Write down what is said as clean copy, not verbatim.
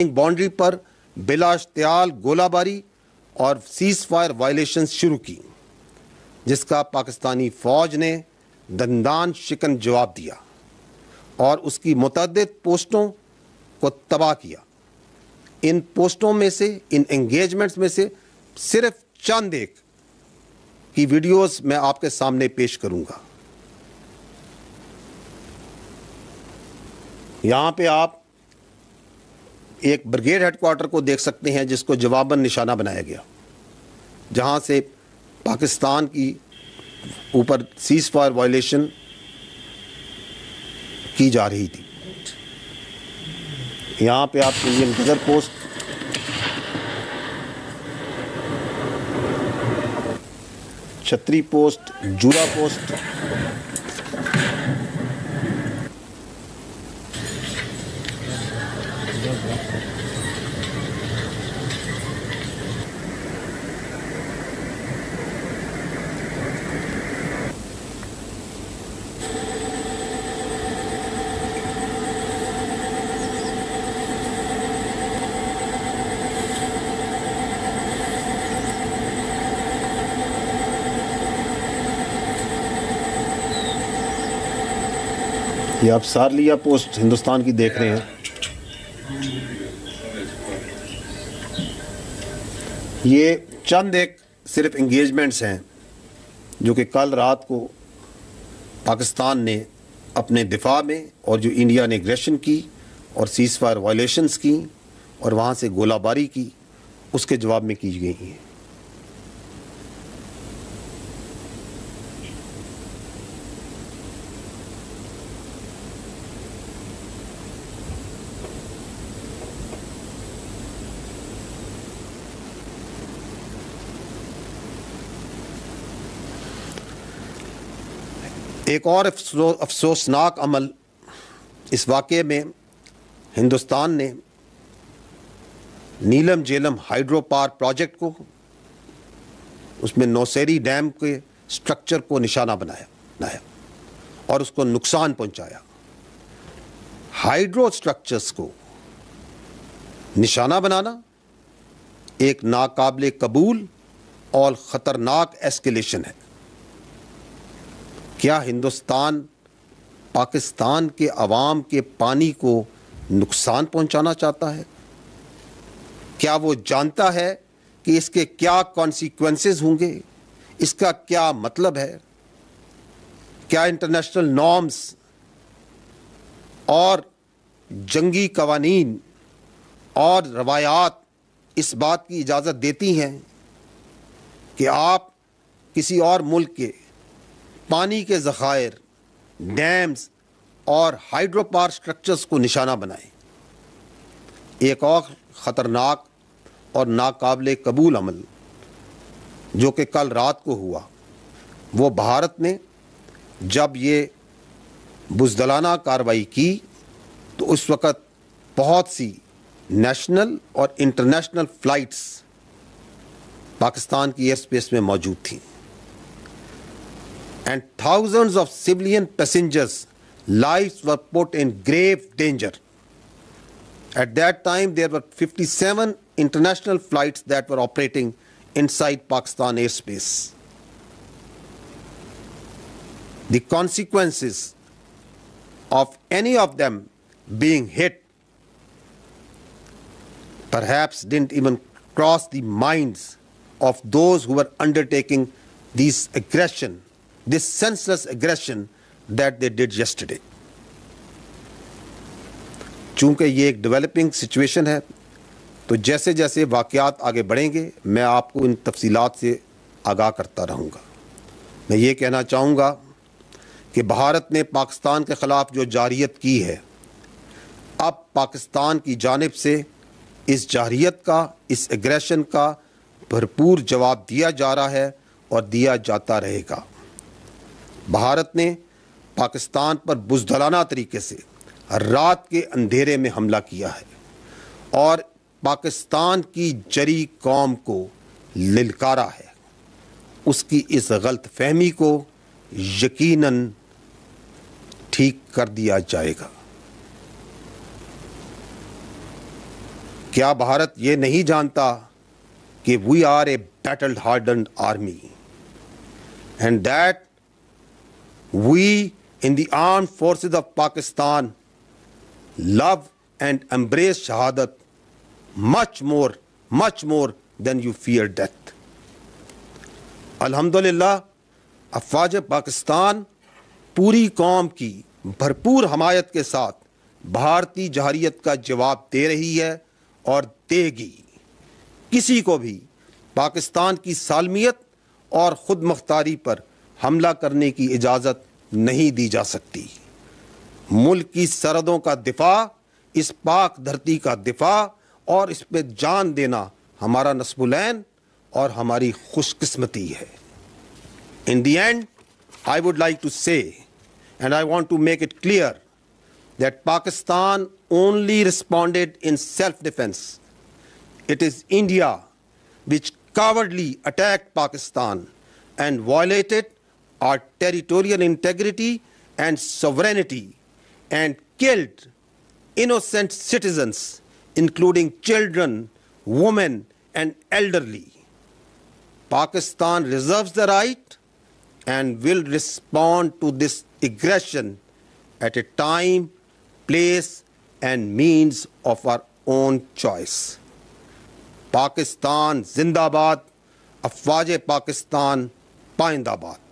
Boundary پر بلا اشتعال گولہ باری اور سیز فائر وائلیشنز شروع کی، جس کا پاکستانی فوج نے دندان شکن جواب دیا اور اس کی متعدد پوسٹوں کو تباہ کیا۔ ان پوسٹوں میں سے، ان انگیجمنٹس میں سے صرف چند ایک کی ویڈیوز میں آپ کے سامنے پیش کروں گا۔ یہاں پہ آپ ایک بریگیڈ ہیڈ کوارٹر کو دیکھ سکتے ہیں جس کو جواباً نشانہ بنایا گیا، جہاں سے پاکستان کی اوپر سیز فائر وائلیشن کی جا رہی تھی۔ یہاں پہ آپ انڈین غزل پوسٹ، چھتری پوسٹ، جورا پوسٹ، یہ آپ سارلیا پوسٹ ہندوستان کی دیکھ رہے ہیں۔ یہ چند ایک صرف انگیجمنٹس ہیں جو کہ کل رات کو پاکستان نے اپنے دفاع میں، اور جو انڈیا نے ایگریشن کی اور سیز فائر وائلیشنز کی اور وہاں سے گولہ باری کی، اس کے جواب میں کی گئی ہیں۔ ایک اور افسوسناک عمل اس واقعے میں، ہندوستان نے نیلم جیلم ہائیڈرو پاور پروجیکٹ کو، اس میں نوسیری ڈیم کے سٹرکچر کو نشانہ بنایا اور اس کو نقصان پہنچایا۔ ہائیڈرو سٹرکچرز کو نشانہ بنانا ایک ناقابل قبول اور خطرناک ایسکیلیشن ہے۔ کیا ہندوستان پاکستان کے عوام کے پانی کو نقصان پہنچانا چاہتا ہے؟ کیا وہ جانتا ہے کہ اس کے کیا کانسیکوینسز ہوں گے؟ اس کا کیا مطلب ہے؟ کیا انٹرنیشنل نارمز اور جنگی قوانین اور روایات اس بات کی اجازت دیتی ہیں کہ آپ کسی اور ملک کے پانی کے ذخائر، ڈیمز اور ہائیڈرو پاور سٹرکچرز کو نشانہ بنائیں؟ ایک اور خطرناک اور ناقابل قبول عمل جو کہ کل رات کو ہوا، وہ بھارت نے جب یہ بزدلانہ کارروائی کی تو اس وقت بہت سی نیشنل اور انٹرنیشنل فلائٹس پاکستان کی ایئر اسپیس میں موجود تھیں، and thousands of civilian passengers' lives were put in grave danger. At that time, there were 57 international flights that were operating inside Pakistan airspace. The consequences of any of them being hit perhaps didn't even cross the minds of those who were undertaking this aggression, this senseless aggression that they did yesterday. چونکہ یہ ایک developing situation ہے، تو جیسے جیسے واقعات آگے بڑھیں گے میں آپ کو ان تفصیلات سے آگاہ کرتا رہوں گا۔ میں یہ کہنا چاہوں گا کہ بھارت نے پاکستان کے خلاف جو جارحیت کی ہے، اب پاکستان کی جانب سے اس جارحیت کا، اس ایگریشن کا بھرپور جواب دیا جا رہا ہے اور دیا جاتا رہے گا۔ بھارت نے پاکستان پر بزدلانہ طریقے سے رات کے اندھیرے میں حملہ کیا ہے اور پاکستان کی جری قوم کو للکارا ہے۔ اس کی اس غلط فہمی کو یقیناً ٹھیک کر دیا جائے گا۔ کیا بھارت یہ نہیں جانتا کہ we are a battle hardened army and that we in the armed forces of Pakistan love and embrace شہادت much more than you fear death. الحمدللہ افواج پاکستان پوری قوم کی بھرپور حمایت کے ساتھ بھارتی جارحیت کا جواب دے رہی ہے اور دے گی. کسی کو بھی پاکستان کی سالمیت اور خود مختاری پر حملہ کرنے کی اجازت نہیں دی جا سکتی. ملک کی سرحدوں کا دفاع، اس پاک دھرتی کا دفاع اور اس پہ جان دینا ہمارا نصب العین اور ہماری خوش قسمتی ہے. In the end, I would like to say, and I want to make it clear, that Pakistan only responded in self-defense. It is India which cowardly attacked Pakistan and violated our territorial integrity and sovereignty and killed innocent citizens, including children, women, and elderly. Pakistan reserves the right and will respond to this aggression at a time, place, and means of our own choice. Pakistan Zindabad, Afwaj Pakistan Paindabad.